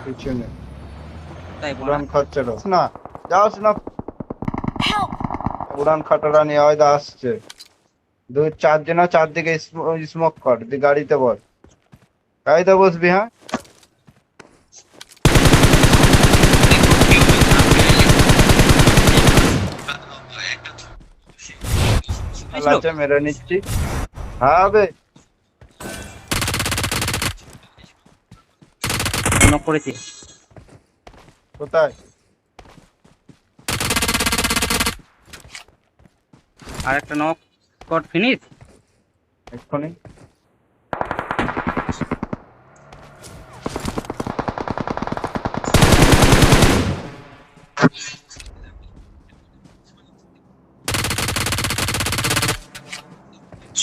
পিছনে তাই বড় উড়ান খচ্চর না যাস না Help! উড়ান খাটারা নিয়ে হয়তো আসছে দুই চারজন চারদিকে স্মোক কর তুই গাড়িতে বস গাড়িতে বসবি হ্যাঁ আছে মেরে নিচ্ছি হ্যাঁ হবে নক করেছি কোথায় আর একটা নক কট ফিনিশ এক্ষুনি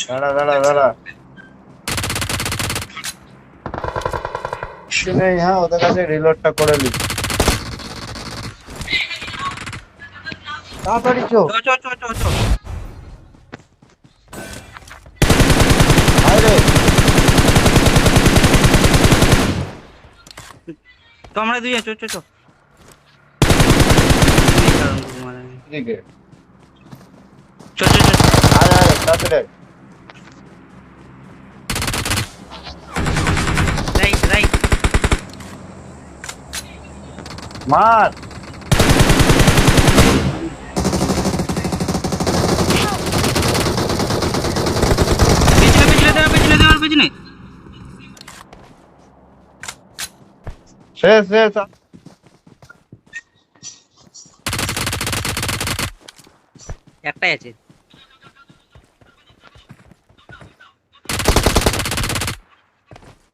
দাঁড়া দাঁড়া দাঁড়া নেই হ্যাঁ ওদের কাছে রিলোডটা করে নি তাড়াতাড়ি চো চ চ চ চ আরে তো আমরা দুই চ চ চ দিকে চ চ চ আরে আরে তাড়াতাড়ি রাইট রাইট মার পেছনে শেষ শেষ একটাই আছে